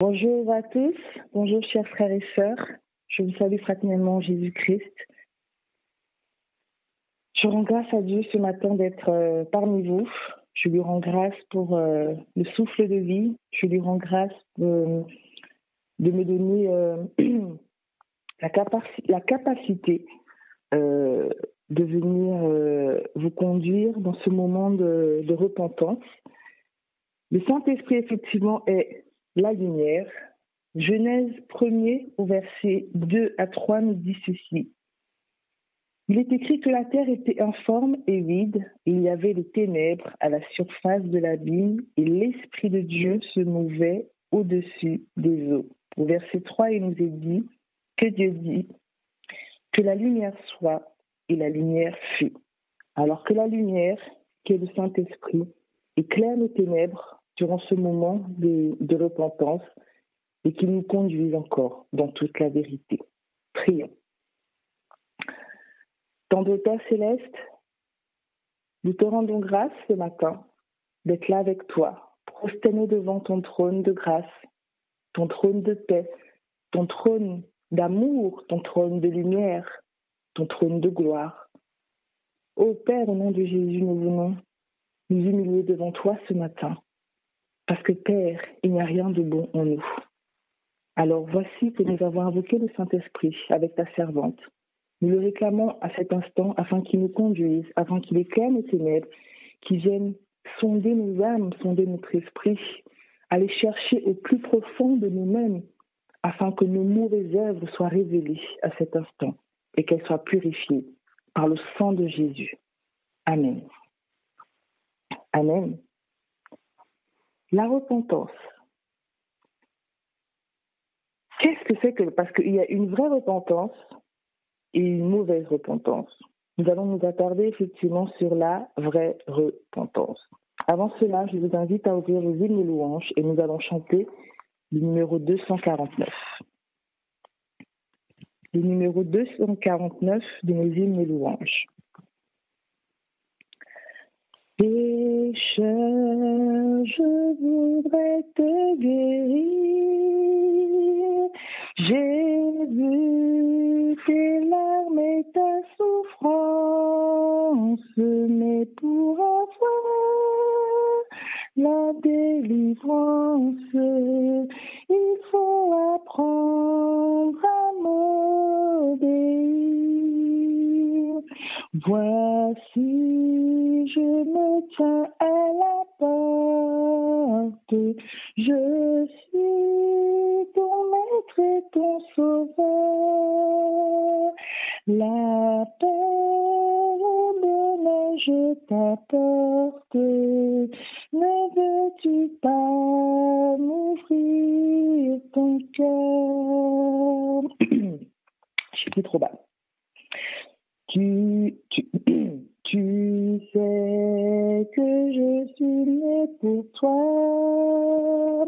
Bonjour à tous, bonjour chers frères et sœurs, je vous salue fraternellement en Jésus-Christ. Je rends grâce à Dieu ce matin d'être parmi vous. Je lui rends grâce pour le souffle de vie. Je lui rends grâce de me donner la capacité de venir vous conduire dans ce moment de repentance. Le Saint-Esprit, effectivement, est la lumière. Genèse 1er, au verset 2 à 3, nous dit ceci. Il est écrit que la terre était informe et vide, et il y avait des ténèbres à la surface de l'abîme, et l'Esprit de Dieu se mouvait au-dessus des eaux. Au verset 3, il nous est dit que Dieu dit que la lumière soit, et la lumière fut. Alors que la lumière, qui est le Saint-Esprit, éclaire nos ténèbres durant ce moment de repentance et qui nous conduise encore dans toute la vérité. Prions. Tendre Père céleste, nous te rendons grâce ce matin d'être là avec toi, prosterné devant ton trône de grâce, ton trône de paix, ton trône d'amour, ton trône de lumière, ton trône de gloire. Ô Père, au nom de Jésus, nous venons nous humilier devant toi ce matin, parce que Père, il n'y a rien de bon en nous. Alors voici que nous avons invoqué le Saint-Esprit avec ta servante. Nous le réclamons à cet instant afin qu'il nous conduise, afin qu'il éclaire nos ténèbres, qu'il vienne sonder nos âmes, sonder notre esprit, aller chercher au plus profond de nous-mêmes, afin que nos mauvaises œuvres soient révélées à cet instant et qu'elles soient purifiées par le sang de Jésus. Amen. Amen. La repentance. Qu'est-ce que c'est que... Parce qu'il y a une vraie repentance et une mauvaise repentance. Nous allons nous attarder effectivement sur la vraie repentance. Avant cela, je vous invite à ouvrir vos hymnes et louanges et nous allons chanter le numéro 249. Le numéro 249 de nos hymnes et louanges. Pécheur, je voudrais te guérir. J'ai vu tes larmes et ta souffrance, mais pour avoir la délivrance, il faut apprendre à m'obéir. Voici, je me tiens à la porte, je suis ton maître et ton sauveur. La paix et le bonheur je t'apporte, ne veux-tu pas m'ouvrir ton cœur? J'étais trop bas. Tu sais que je suis né pour toi,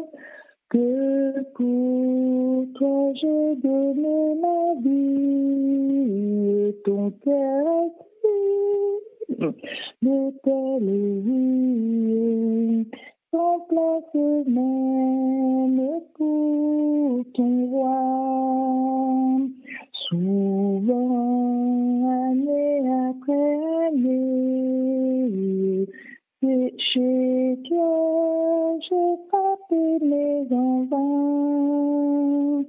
que pour toi j'ai donné ma vie et ton cœur est de telle vie, sans place même pour ton roi. Souvent, année après année, c'est chez toi j'ai frappé mes en vain.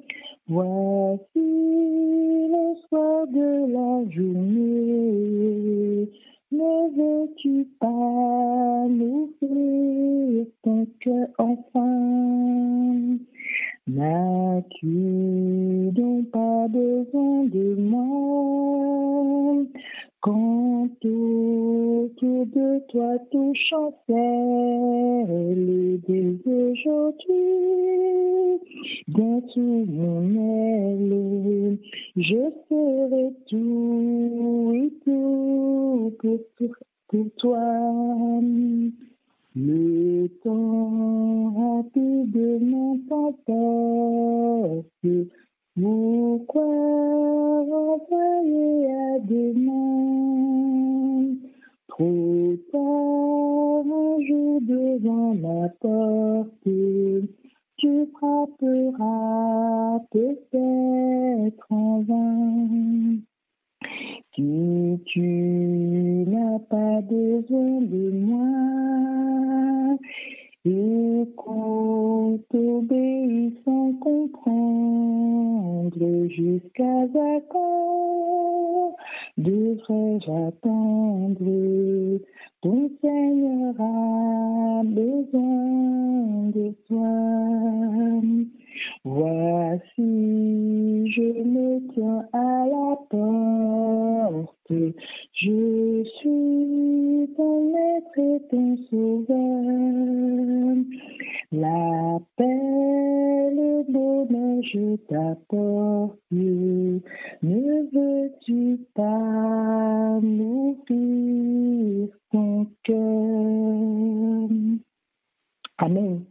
Voici le soir de la journée, ne veux-tu pas m'ouvrir ton cœur enfin? N'as-tu donc pas besoin de moi quand autour de toi tout chancelle dès aujourd'hui? Viens sous mon aile, je ferai tout et tout pour toi. Le temps rapidement t'emporte, pourquoi renvoyer à demain? Trop tard, un jour devant ma porte, tu frappes sera peut-être en vain. Si tu n'as pas besoin de moi, écoute, obéis sans comprendre, jusqu'à quand devrais-je attendre? Ton Seigneur a besoin de toi. Voici, je me tiens à la porte, je suis ton maître et ton sauveur. L'appel au bonheur je t'apporte, ne veux-tu pas m'ouvrir ton cœur? Amen.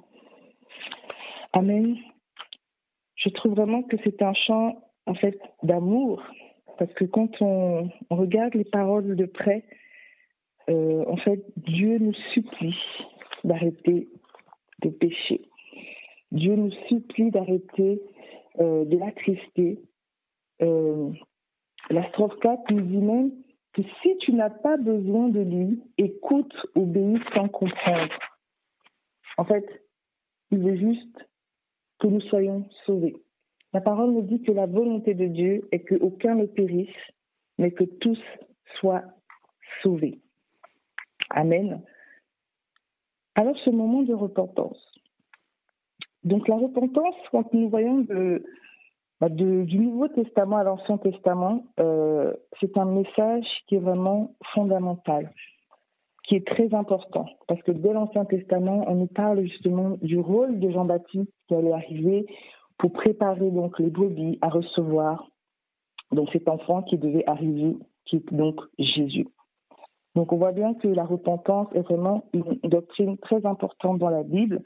Amen. Je trouve vraiment que c'est un chant, en fait, d'amour, parce que quand on regarde les paroles de près, en fait, Dieu nous supplie d'arrêter de pécher. Dieu nous supplie d'arrêter de l'attrister. La strophe 4 nous dit même que si tu n'as pas besoin de lui, écoute, obéis sans comprendre. En fait, il veut juste que nous soyons sauvés. La parole nous dit que la volonté de Dieu est qu'aucun ne périsse, mais que tous soient sauvés. Amen. Alors, ce moment de repentance. Donc, la repentance, quand nous voyons du Nouveau Testament à l'Ancien Testament, c'est un message qui est vraiment fondamental, qui est très important. Parce que dès l'Ancien Testament, on nous parle justement du rôle de Jean-Baptiste qui allait arriver pour préparer donc les brebis à recevoir donc cet enfant qui devait arriver, qui est donc Jésus. Donc on voit bien que la repentance est vraiment une doctrine très importante dans la Bible,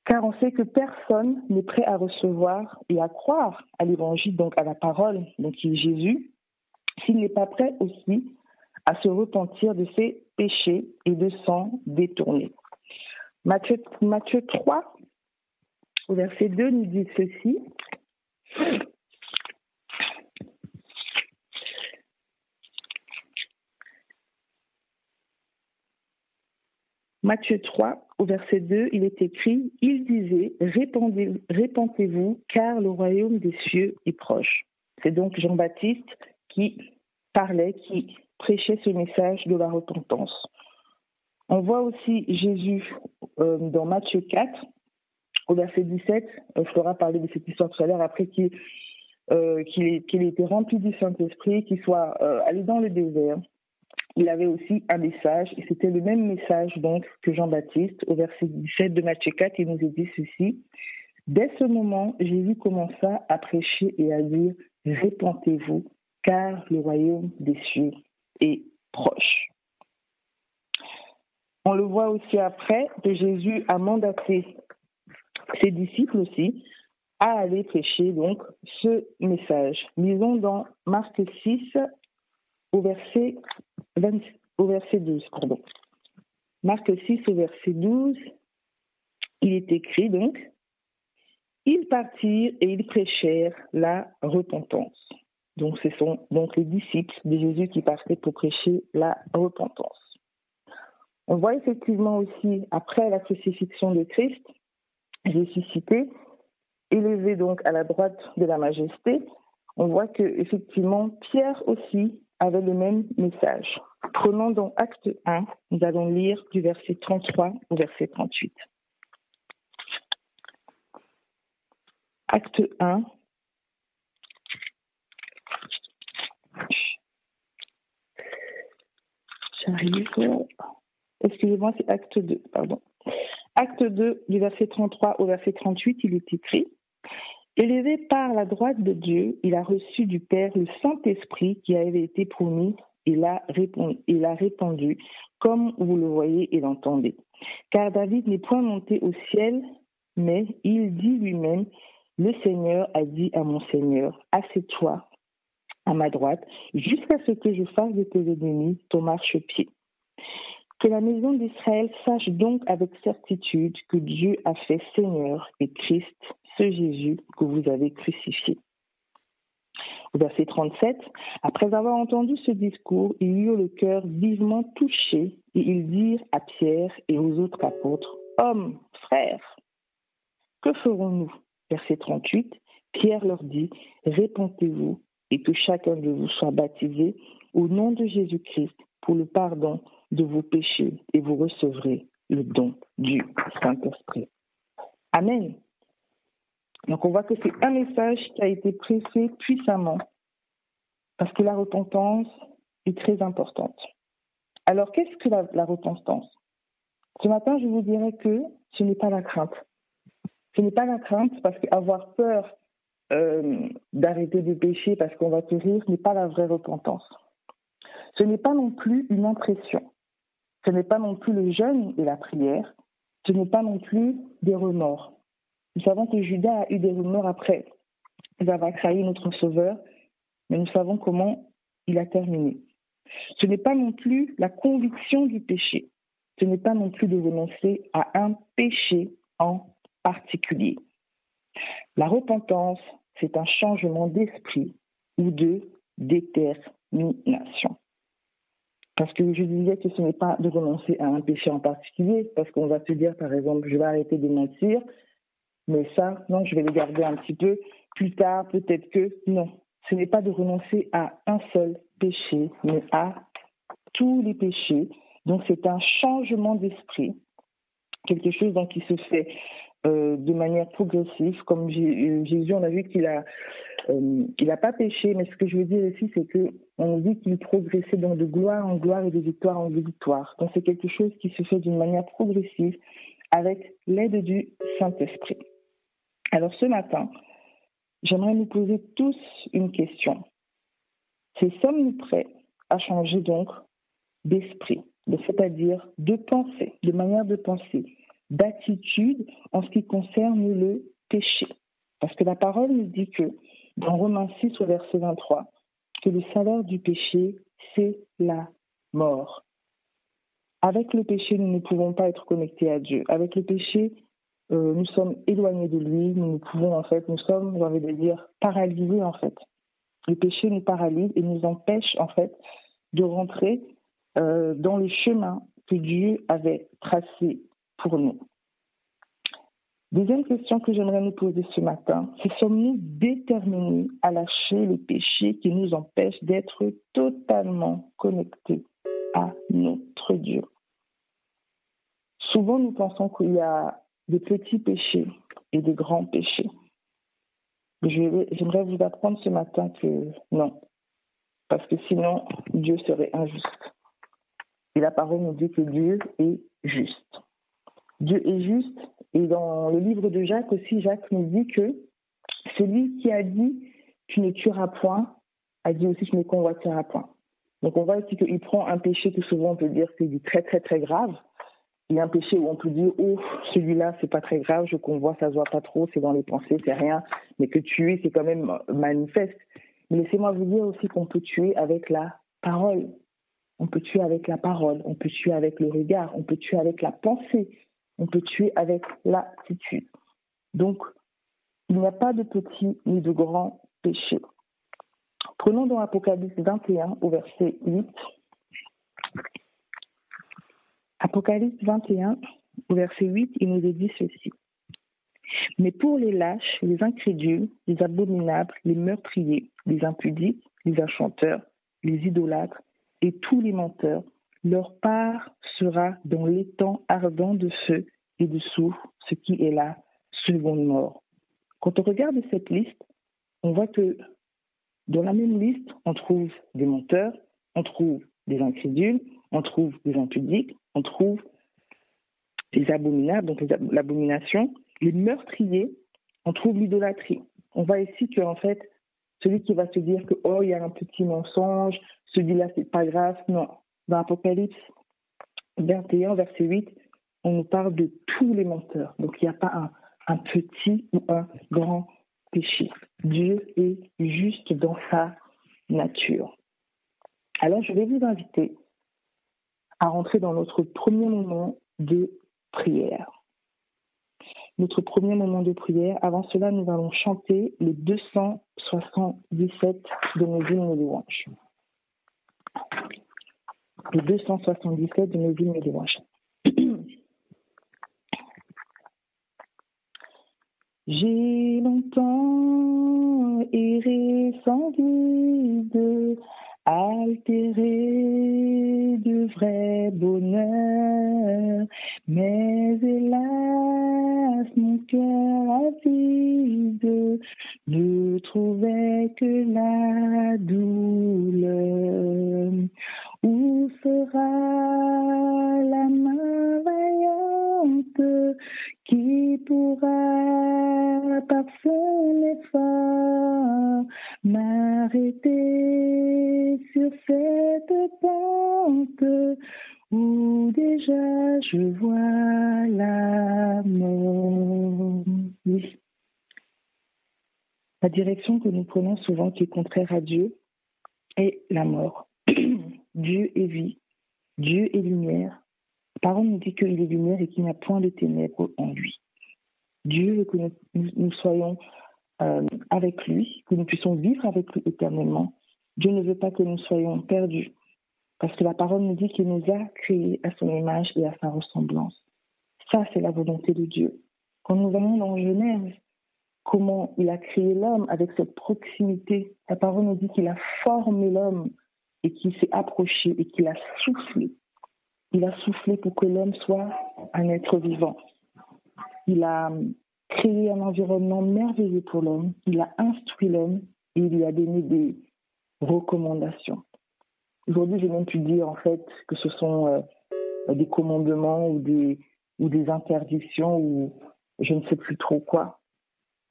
car on sait que personne n'est prêt à recevoir et à croire à l'évangile, donc à la parole, donc qui est Jésus, s'il n'est pas prêt aussi à se repentir de ses péchés et de s'en détourner. Matthieu 3, au verset 2, nous dit ceci. Matthieu 3, au verset 2, il est écrit, il disait, répentez-vous, car le royaume des cieux est proche. C'est donc Jean-Baptiste qui parlait, qui prêchait ce message de la repentance. On voit aussi Jésus dans Matthieu 4, au verset 17, Flora parlait de cette histoire tout à l'heure, après qu'il ait été rempli du Saint-Esprit, qu'il soit allé dans le désert. Il avait aussi un message, et c'était le même message donc que Jean-Baptiste. Au verset 17 de Matthieu 4, il nous a dit ceci. Dès ce moment, Jésus commença à prêcher et à dire « Répentez-vous, car le royaume des cieux est proche ». On le voit aussi après que Jésus a mandaté ses disciples aussi à aller prêcher donc ce message. Lisons dans Marc 6 au verset 12. Marc 6 au verset 12, il est écrit donc « Ils partirent et ils prêchèrent la repentance ». Donc ce sont donc les disciples de Jésus qui partaient pour prêcher la repentance. On voit effectivement aussi, après la crucifixion de Christ, ressuscité, élevé donc à la droite de la majesté, on voit que effectivement Pierre aussi avait le même message. Prenons donc Acte 1, nous allons lire du verset 33 au verset 38. Acte 1. J'arrive. Excusez-moi, c'est Acte 2, pardon. Acte 2, du verset 33 au verset 38, il est écrit « Élevé par la droite de Dieu, il a reçu du Père le Saint-Esprit qui avait été promis et l'a répandu, comme vous le voyez et l'entendez. Car David n'est point monté au ciel, mais il dit lui-même, le Seigneur a dit à mon Seigneur, assieds-toi à ma droite, jusqu'à ce que je fasse de tes ennemis ton marchepied. Que la maison d'Israël sache donc avec certitude que Dieu a fait Seigneur et Christ, ce Jésus que vous avez crucifié. Au verset 37, après avoir entendu ce discours, ils eurent le cœur vivement touché et ils dirent à Pierre et aux autres apôtres, « Hommes, frères, que ferons-nous » Verset 38, Pierre leur dit, « Répentez-vous et que chacun de vous soit baptisé au nom de Jésus-Christ pour le pardon de vos péchés et vous recevrez le don du Saint-Esprit. » Amen. Donc on voit que c'est un message qui a été prêché puissamment parce que la repentance est très importante. Alors qu'est-ce que la repentance ? Ce matin, je vous dirais que ce n'est pas la crainte. Ce n'est pas la crainte parce qu'avoir peur d'arrêter de pécher parce qu'on va périr n'est pas la vraie repentance. Ce n'est pas non plus une impression. Ce n'est pas non plus le jeûne et la prière. Ce n'est pas non plus des remords. Nous savons que Judas a eu des remords après avoir trahi notre Sauveur, mais nous savons comment il a terminé. Ce n'est pas non plus la conviction du péché. Ce n'est pas non plus de renoncer à un péché en particulier. La repentance, c'est un changement d'esprit ou de détermination. Parce que je disais que ce n'est pas de renoncer à un péché en particulier, parce qu'on va se dire, par exemple, je vais arrêter de mentir, mais ça, non, je vais le garder un petit peu plus tard, peut-être que, non. Ce n'est pas de renoncer à un seul péché, mais à tous les péchés. Donc, c'est un changement d'esprit, quelque chose donc, qui se fait de manière progressive. Comme Jésus, on a vu qu'il a pas péché, mais ce que je veux dire ici, c'est qu'on dit qu'il progressait donc de gloire en gloire et de victoire en victoire. Donc, c'est quelque chose qui se fait d'une manière progressive avec l'aide du Saint-Esprit. Alors, ce matin, j'aimerais nous poser tous une question. C'est sommes-nous prêts à changer donc d'esprit, c'est-à-dire de pensée, de manière de penser, d'attitude en ce qui concerne le péché. Parce que la parole nous dit que, dans Romains 6 au verset 23, que le salaire du péché, c'est la mort. Avec le péché, nous ne pouvons pas être connectés à Dieu. Avec le péché, nous sommes éloignés de lui, nous sommes, j'ai envie de dire, paralysés en fait. Le péché nous paralyse et nous empêche en fait de rentrer dans le chemin que Dieu avait tracé pour nous. Deuxième question que j'aimerais nous poser ce matin, c'est sommes-nous déterminés à lâcher les péchés qui nous empêchent d'être totalement connectés à notre Dieu? Souvent, nous pensons qu'il y a des petits péchés et des grands péchés. J'aimerais vous apprendre ce matin que non, parce que sinon, Dieu serait injuste. Et la parole nous dit que Dieu est juste. Dieu est juste, et dans le livre de Jacques aussi, Jacques nous dit que celui qui a dit « tu ne tueras point » a dit aussi « tu ne convoiteras point ». Donc on voit aussi qu'il prend un péché que souvent on peut dire c'est du très très très grave, il y a un péché où on peut dire « oh, celui-là, c'est pas très grave, je convoite, ça se voit pas trop, c'est dans les pensées, c'est rien, mais que tuer, c'est quand même manifeste. » Mais laissez-moi vous dire aussi qu'on peut tuer avec la parole. On peut tuer avec la parole, on peut tuer avec le regard, on peut tuer avec la pensée, on peut tuer avec l'attitude. Donc, il n'y a pas de petits ni de grands péchés. Prenons dans Apocalypse 21 au verset 8. Apocalypse 21 au verset 8, il nous est dit ceci. « Mais pour les lâches, les incrédules, les abominables, les meurtriers, les impudiques, les enchanteurs, les idolâtres et tous les menteurs, leur part sera dans l'étang ardent de feu et de soufre, ce qui est la seconde mort. » Quand on regarde cette liste, on voit que dans la même liste, on trouve des menteurs, on trouve des incrédules, on trouve des impudiques, on trouve des abominables, donc l'abomination, les meurtriers, on trouve l'idolâtrie. On voit ici que en fait, celui qui va se dire que oh, il y a un petit mensonge, celui-là c'est pas grave, non. Dans Apocalypse 21, verset 8, on nous parle de tous les menteurs. Donc il n'y a pas un petit ou un grand péché. Dieu est juste dans sa nature. Alors je vais vous inviter à rentrer dans notre premier moment de prière. Notre premier moment de prière. Avant cela, nous allons chanter le 277 de nos hymnes de louange. Le 277 de nos hymnes de louange. J'ai longtemps erré sans guide, altéré de vrai bonheur, mais hélas mon cœur avide ne trouvait que la douleur. Où sera la main vaillante qui pourra par son effort m'arrêter sur cette pente où déjà je vois la mort? Oui. La direction que nous prenons souvent qui est contraire à Dieu est la mort. Dieu est vie, Dieu est lumière. La parole nous dit qu'il est lumière et qu'il n'y a point de ténèbres en lui. Dieu veut que nous soyons avec lui, que nous puissions vivre avec lui éternellement. Dieu ne veut pas que nous soyons perdus, parce que la parole nous dit qu'il nous a créés à son image et à sa ressemblance. Ça, c'est la volonté de Dieu. Quand nous allons dans Genèse, comment il a créé l'homme avec cette proximité, la parole nous dit qu'il a formé l'homme et qu'il s'est approché et qu'il a soufflé. Il a soufflé pour que l'homme soit un être vivant. Il a créé un environnement merveilleux pour l'homme. Il a instruit l'homme et il lui a donné des recommandations. Aujourd'hui, je n'ai même plus dire en fait que ce sont des commandements ou des interdictions ou je ne sais plus trop quoi.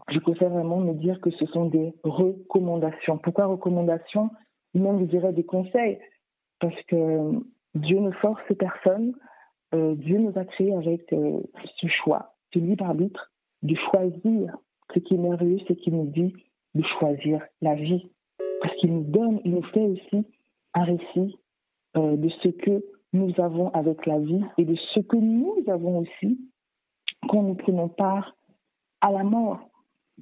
Je préfère vraiment me dire que ce sont des recommandations. Pourquoi recommandations? Ou même, je dirais, des conseils. Parce que Dieu ne force personne. Dieu nous a créés avec ce choix, ce libre arbitre, de choisir. Ce qui est merveilleux, c'est qu'il nous dit de choisir la vie. Parce qu'il nous donne, il nous fait aussi un récit de ce que nous avons avec la vie et de ce que nous avons aussi quand nous prenons part à la mort.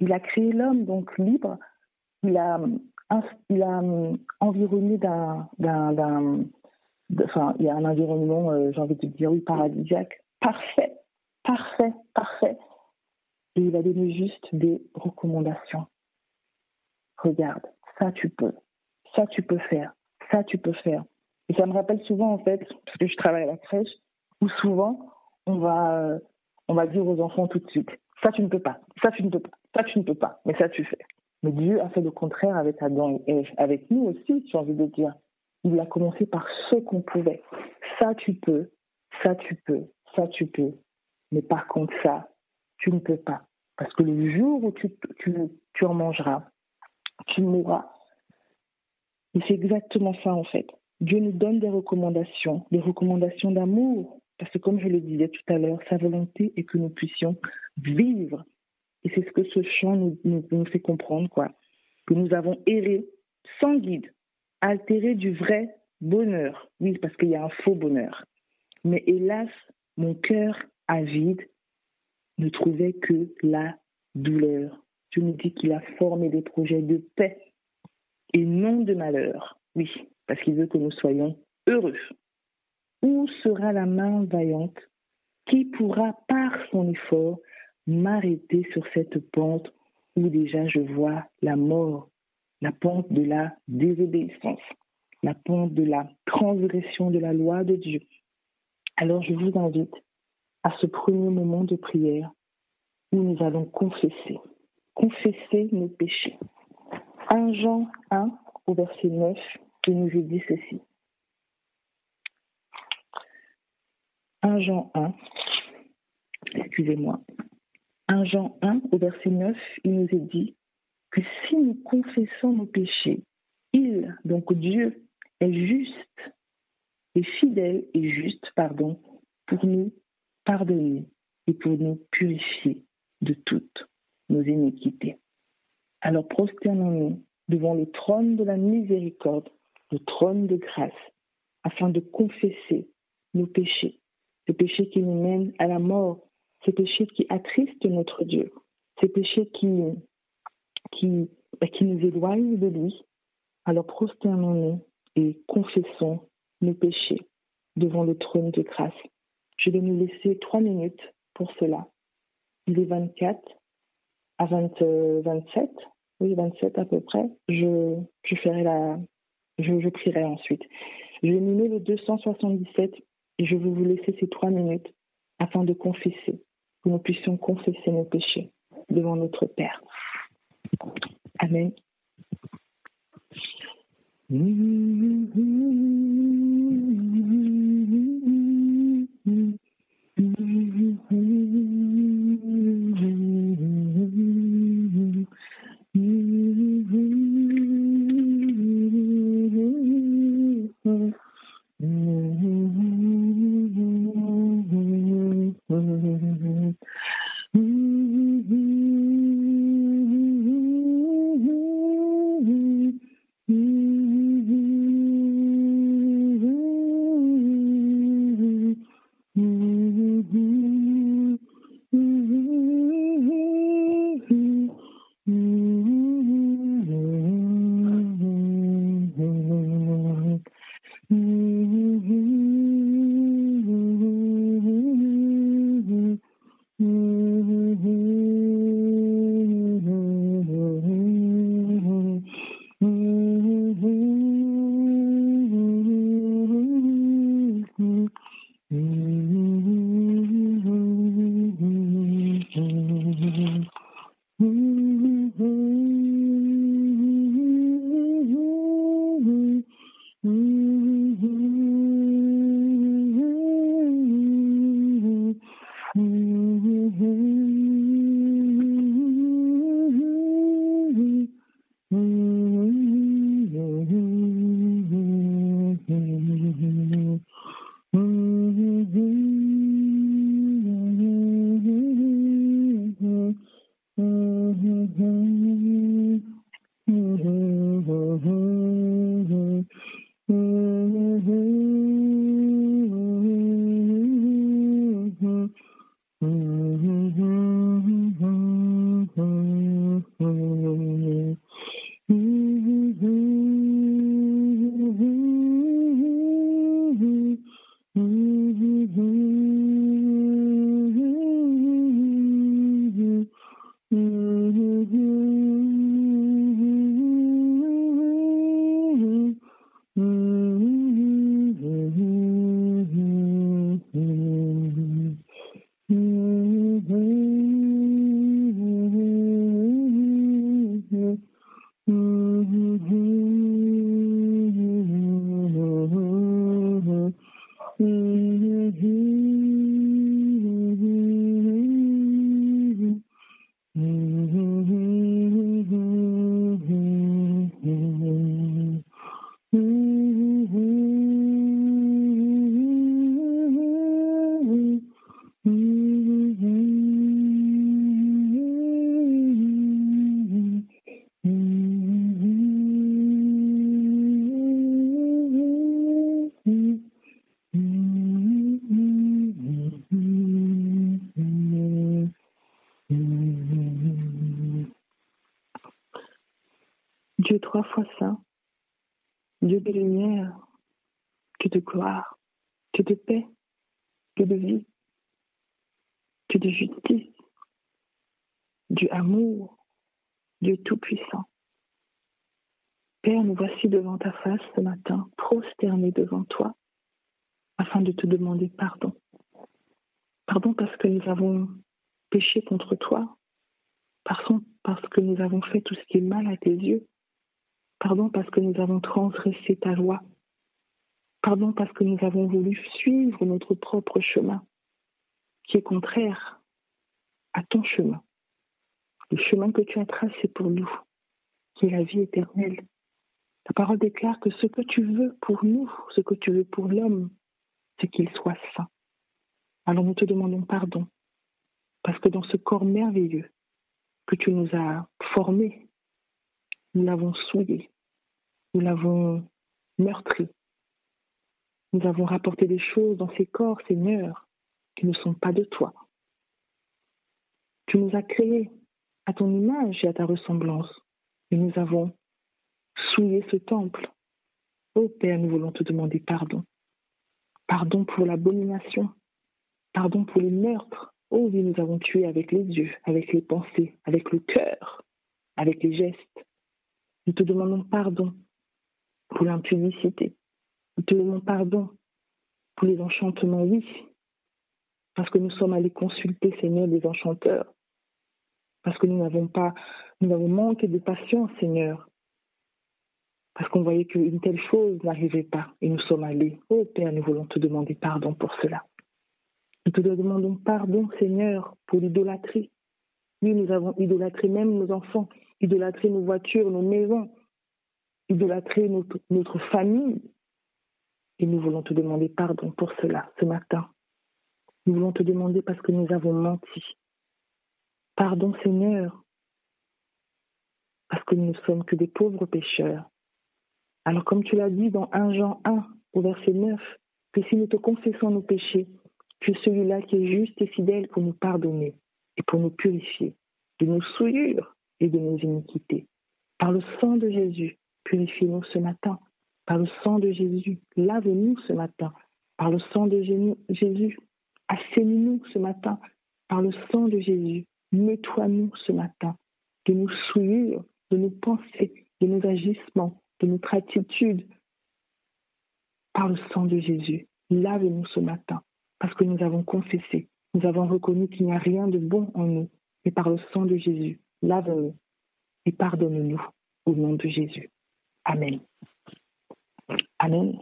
Il a créé l'homme donc libre. Il a environné il y a un environnement, j'ai envie de dire, oui, paradisiaque, parfait. Et il a donné juste des recommandations. Regarde, ça tu peux faire, ça tu peux faire. Et ça me rappelle souvent, en fait, parce que je travaille à la crèche, où souvent, on va dire aux enfants tout de suite, ça tu ne peux pas, ça tu ne peux pas, ça tu ne peux pas, mais ça tu fais. Mais Dieu a fait le contraire avec Adam et Ève, avec nous aussi, j'ai envie de dire. Il a commencé par ce qu'on pouvait. Ça tu peux, ça tu peux, ça tu peux. Mais par contre ça, tu ne peux pas. Parce que le jour où tu en mangeras, tu mourras. Et c'est exactement ça en fait. Dieu nous donne des recommandations d'amour. Parce que comme je le disais tout à l'heure, sa volonté est que nous puissions vivre. Et c'est ce que ce chant nous fait comprendre, quoi. Que nous avons erré sans guide, altéré du vrai bonheur. Oui, parce qu'il y a un faux bonheur. Mais hélas, mon cœur avide ne trouvait que la douleur. Dieu nous dit qu'il a formé des projets de paix et non de malheur. Oui, parce qu'il veut que nous soyons heureux. Où sera la main vaillante qui pourra, par son effort, m'arrêter sur cette pente où déjà je vois la mort, la pente de la désobéissance, la pente de la transgression de la loi de Dieu. Alors je vous invite à ce premier moment de prière où nous allons confesser nos péchés. 1 Jean 1 au verset 9, il nous est dit ceci. 1 Jean 1 au verset 9, il nous est dit que si nous confessons nos péchés, donc Dieu, est juste et fidèle et juste, pour nous pardonner et pour nous purifier de toutes nos iniquités. Alors prosternons-nous devant le trône de la miséricorde, le trône de grâce, afin de confesser nos péchés, ces péchés qui nous mènent à la mort, ces péchés qui attristent notre Dieu, ces péchés qui nous éloignent de lui. Alors prosternons-nous et confessons nos péchés devant le trône de grâce. Je vais nous laisser 3 minutes pour cela. Il est 24 à 27, oui 27 à peu près. Je prierai ensuite. Je vais nommer le 277 et je vais vous laisser ces 3 minutes afin de confesser, que nous puissions confesser nos péchés devant notre Père. Amen. Dieu 3 fois saint, Dieu de lumière, Dieu de gloire, Dieu de paix, Dieu de vie, Dieu de justice, Dieu amour, Dieu tout-puissant. Père, nous voici devant ta face ce matin, prosternés devant toi, afin de te demander pardon. Pardon parce que nous avons péché contre toi, pardon parce que nous avons fait tout ce qui est mal à tes yeux, pardon parce que nous avons transgressé ta loi, pardon parce que nous avons voulu suivre notre propre chemin, qui est contraire à ton chemin, le chemin que tu as tracé pour nous, qui est la vie éternelle. Ta parole déclare que ce que tu veux pour nous, ce que tu veux pour l'homme, c'est qu'il soit saint. Alors nous te demandons pardon, parce que dans ce corps merveilleux que tu nous as formé, nous l'avons souillé, nous l'avons meurtri. Nous avons rapporté des choses dans ces corps, Seigneur, qui ne sont pas de toi. Tu nous as créés à ton image et à ta ressemblance. Et nous avons souillé ce temple. Ô Père, nous voulons te demander pardon. Pardon pour l'abomination. Pardon pour les meurtres. Oh oui, nous avons tué avec les yeux, avec les pensées, avec le cœur, avec les gestes. Nous te demandons pardon pour l'impudicité. Nous te demandons pardon pour les enchantements, oui, parce que nous sommes allés consulter, Seigneur, des enchanteurs, parce que nous avons manqué de patience, Seigneur, parce qu'on voyait qu'une telle chose n'arrivait pas, et nous sommes allés. Oh Père, nous voulons te demander pardon pour cela. Nous te demandons pardon, Seigneur, pour l'idolâtrie. Oui, nous avons idolâtré même nos enfants, idolâtré nos voitures, nos maisons, idolâtré notre famille. Et nous voulons te demander pardon pour cela ce matin. Nous voulons te demander parce que nous avons menti. Pardon, Seigneur, parce que nous ne sommes que des pauvres pécheurs. Alors, comme tu l'as dit dans 1 Jean 1, au verset 9, que si nous te confessons nos péchés, tu es celui-là qui est juste et fidèle pour nous pardonner et pour nous purifier de nos souillures et de nos iniquités. Par le sang de Jésus, purifiez-nous ce matin. Par le sang de Jésus, lave-nous ce matin. Par le sang de Jésus, assainis-nous ce matin. Par le sang de Jésus, nettoie-nous ce matin de nos souillures, de nos pensées, de nos agissements, de notre attitude. Par le sang de Jésus, lave-nous ce matin, parce que nous avons confessé, nous avons reconnu qu'il n'y a rien de bon en nous, mais par le sang de Jésus, lave-nous et pardonne-nous au nom de Jésus. Amen. Amen.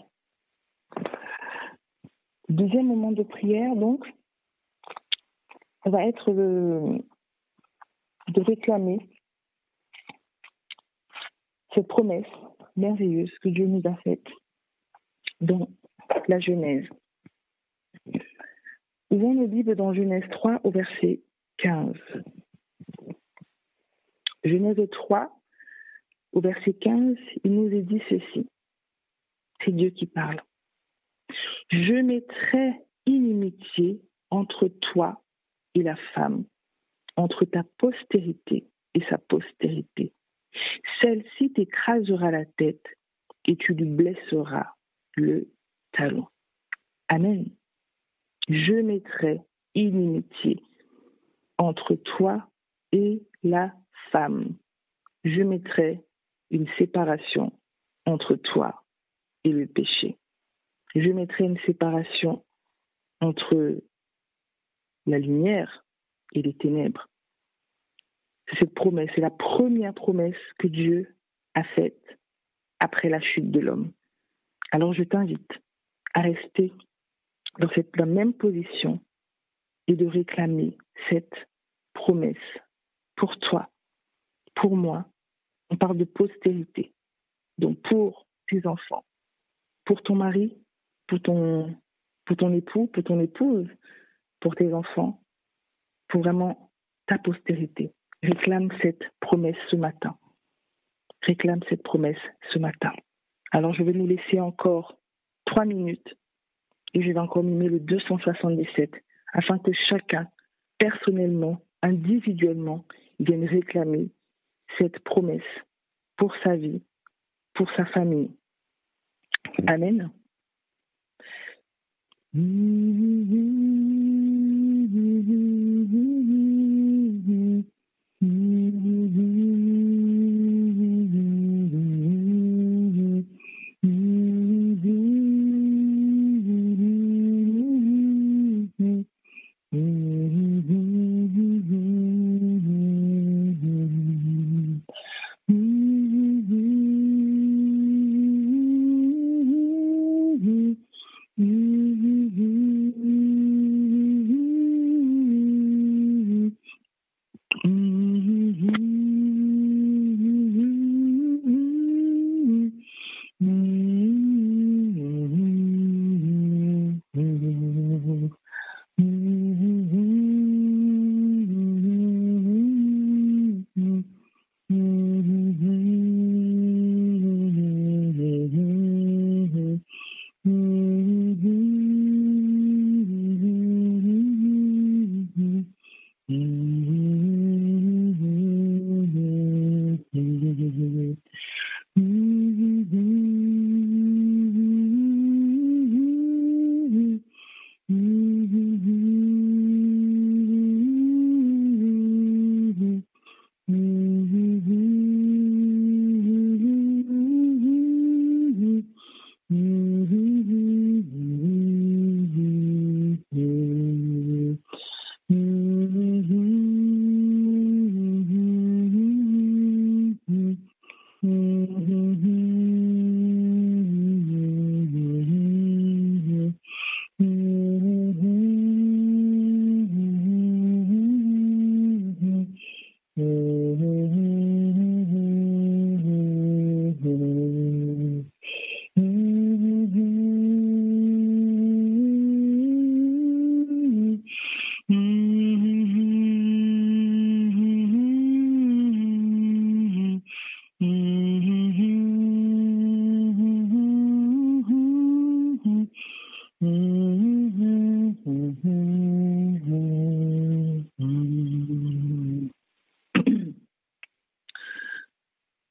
Deuxième moment de prière, donc, va être de réclamer cette promesse merveilleuse que Dieu nous a faite dans la Genèse. Ouvrons nos Bibles dans Genèse 3 au verset 15. Genèse 3 au verset 15, il nous est dit ceci. C'est Dieu qui parle. Je mettrai inimitié entre toi et la femme, entre ta postérité et sa postérité. Celle-ci t'écrasera la tête et tu lui blesseras le talon. Amen. Je mettrai inimitié entre toi et la femme. Je mettrai une séparation entre toi et le péché. Je mettrai une séparation entre la lumière et les ténèbres. C'est cette promesse, c'est la première promesse que Dieu a faite après la chute de l'homme. Alors je t'invite à rester dans la même position et de réclamer cette promesse pour toi, pour moi. On parle de postérité, donc pour tes enfants, pour ton mari, pour ton époux, pour ton épouse, pour tes enfants, pour vraiment ta postérité. Réclame cette promesse ce matin. Réclame cette promesse ce matin. Alors je vais nous laisser encore 3 minutes et je vais encore mimer le 277 afin que chacun, personnellement, individuellement, vienne réclamer cette promesse pour sa vie, pour sa famille. Amen.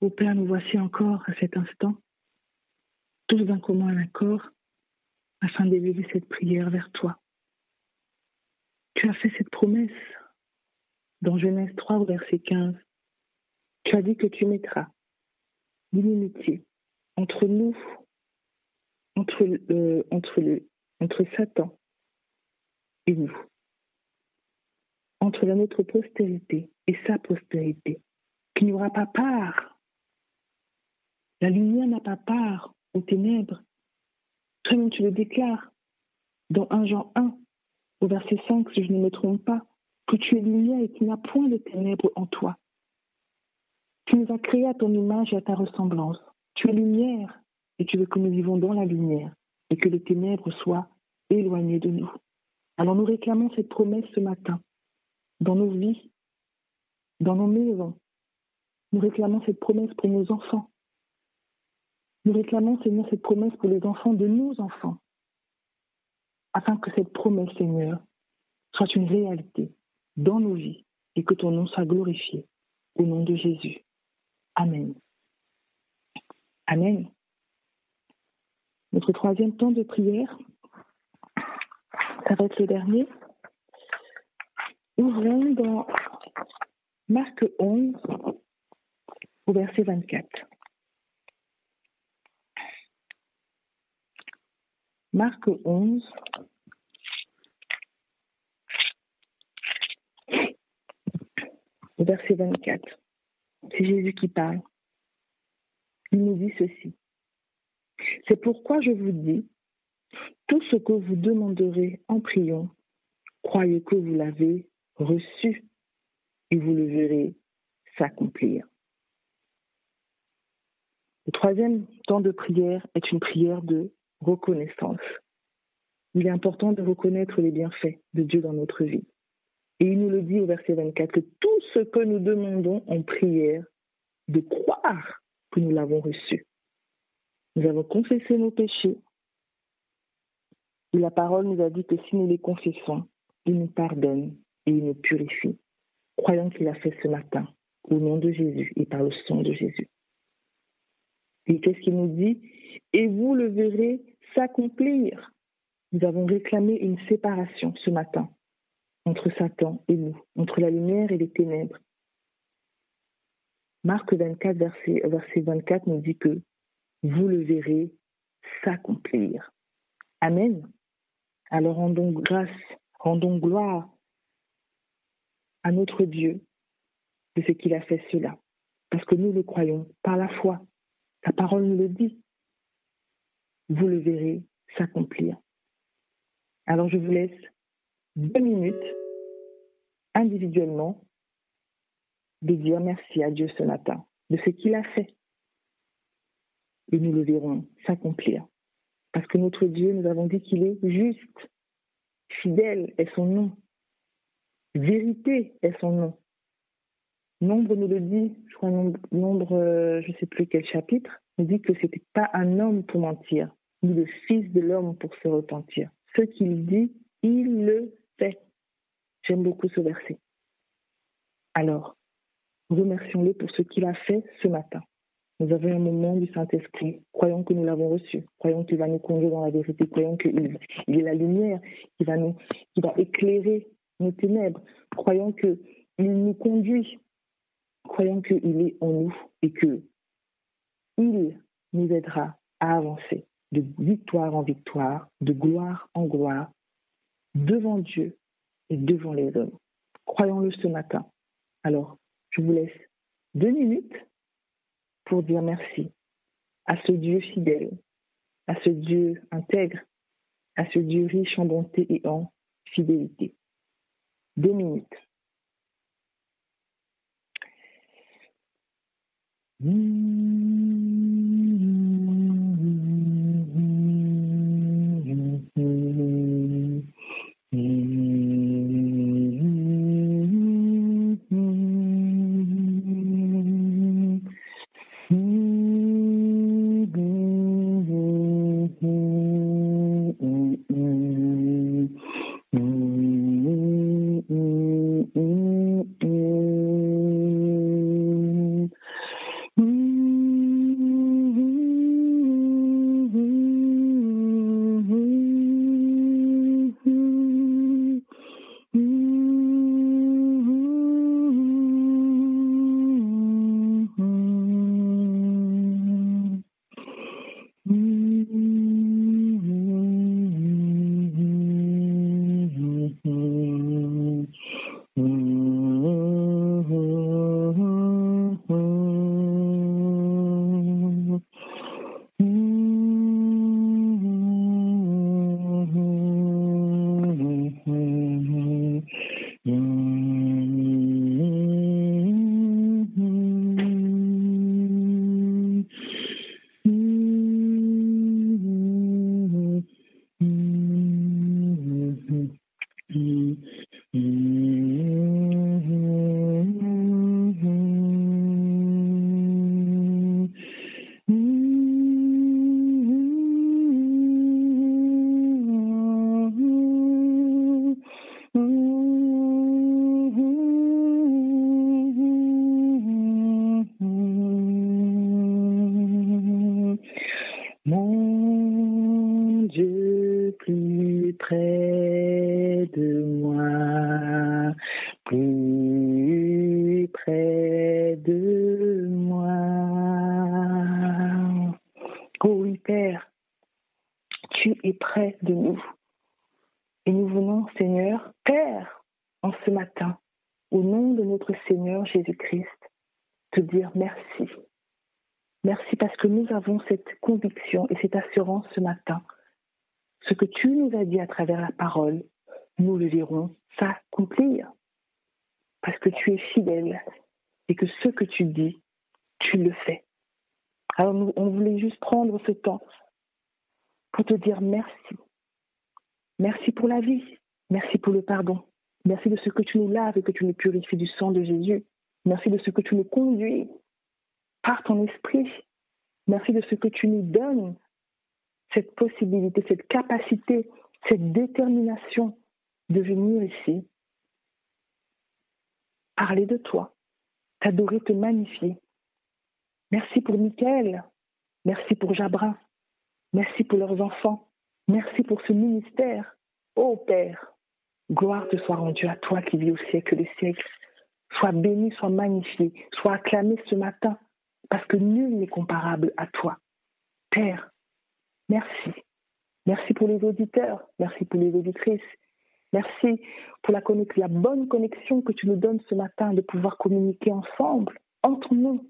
Ô Père, nous voici encore à cet instant, tous d'un commun accord, afin d'élever cette prière vers toi. Tu as fait cette promesse dans Genèse 3, au verset 15. Tu as dit que tu mettras l'inimitié entre nous, entre Satan et nous, entre notre postérité et sa postérité, qu'il n'y aura pas part. La lumière n'a pas part aux ténèbres. Toi-même, tu le déclares dans 1 Jean 1, au verset 5, si je ne me trompe pas, que tu es lumière et qu'il n'y a point de ténèbres en toi. Tu nous as créés à ton image et à ta ressemblance. Tu es lumière et tu veux que nous vivons dans la lumière et que les ténèbres soient éloignées de nous. Alors nous réclamons cette promesse ce matin, dans nos vies, dans nos maisons. Nous réclamons cette promesse pour nos enfants. Nous réclamons, Seigneur, cette promesse pour les enfants de nos enfants, afin que cette promesse, Seigneur, soit une réalité dans nos vies et que ton nom soit glorifié. Au nom de Jésus. Amen. Amen. Notre troisième temps de prière, ça va être le dernier. Ouvrons dans Marc 11, au verset 24. Marc 11, au verset 24. C'est Jésus qui parle. Il nous dit ceci. C'est pourquoi je vous dis, tout ce que vous demanderez en priant, croyez que vous l'avez reçu et vous le verrez s'accomplir. Le troisième temps de prière est une prière de reconnaissance. Il est important de reconnaître les bienfaits de Dieu dans notre vie. Et il nous le dit au verset 24, que tout ce que nous demandons en prière, de croire que nous l'avons reçu. Nous avons confessé nos péchés. Et la parole nous a dit que si nous les confessons, il nous pardonne et il nous purifie. Croyons qu'il a fait ce matin, au nom de Jésus et par le sang de Jésus. Et qu'est-ce qu'il nous dit? Et vous le verrez s'accomplir. Nous avons réclamé une séparation ce matin entre Satan et nous, entre la lumière et les ténèbres. Marc 24, verset 24 nous dit que vous le verrez s'accomplir. Amen. Alors rendons grâce, rendons gloire à notre Dieu de ce qu'il a fait cela. Parce que nous le croyons par la foi. La parole nous le dit. Vous le verrez s'accomplir. Alors je vous laisse 2 minutes individuellement de dire merci à Dieu ce matin de ce qu'il a fait. Et nous le verrons s'accomplir. Parce que notre Dieu, nous avons dit qu'il est juste, fidèle est son nom, vérité est son nom. Nombre nous le dit, je crois nombre, je ne sais plus quel chapitre, nous dit que ce n'était pas un homme pour mentir, ni le Fils de l'homme pour se repentir. Ce qu'il dit, il le fait. J'aime beaucoup ce verset. Alors, remercions-le pour ce qu'il a fait ce matin. Nous avons un moment du Saint-Esprit. Croyons que nous l'avons reçu. Croyons qu'il va nous conduire dans la vérité. Croyons qu'il est la lumière qui va éclairer nos ténèbres. Croyons qu'il nous conduit Croyons qu'il est en nous et qu'il nous aidera à avancer de victoire en victoire, de gloire en gloire, devant Dieu et devant les hommes. Croyons-le ce matin. Alors, je vous laisse 2 minutes pour dire merci à ce Dieu fidèle, à ce Dieu intègre, à ce Dieu riche en bonté et en fidélité. 2 minutes. Mon Dieu, plus près de moi, plus près de moi. Oh oui, Père, tu es près de nous. Et nous venons, Seigneur, Père, en ce matin, au nom de notre Seigneur Jésus-Christ, te dire merci. Merci parce que nous avons cette conviction et cette assurance ce matin. Ce que tu nous as dit à travers la parole, nous le verrons s'accomplir. Parce que tu es fidèle et que ce que tu dis, tu le fais. Alors on voulait juste prendre ce temps pour te dire merci. Merci pour la vie. Merci pour le pardon. Merci de ce que tu nous laves et que tu nous purifies du sang de Jésus. Merci de ce que tu nous conduis par ton esprit. Merci de ce que tu nous donnes, cette possibilité, cette capacité, cette détermination de venir ici, parler de toi, t'adorer, te magnifier. Merci pour Michael, merci pour Jabrin, merci pour leurs enfants, merci pour ce ministère. Ô Père, gloire te soit rendue à toi qui vis au siècle des siècles. Sois béni, sois magnifié, sois acclamé ce matin. Parce que nul n'est comparable à toi. Père, merci. Merci pour les auditeurs, merci pour les auditrices. Merci pour la bonne connexion que tu nous donnes ce matin de pouvoir communiquer ensemble, entre nous.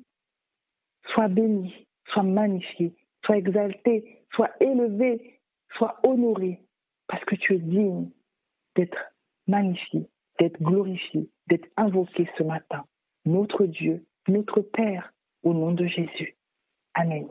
Sois béni, sois magnifié, sois exalté, sois élevé, sois honoré, parce que tu es digne d'être magnifié, d'être glorifié, d'être invoqué ce matin. Notre Dieu, notre Père, au nom de Jésus. Amen.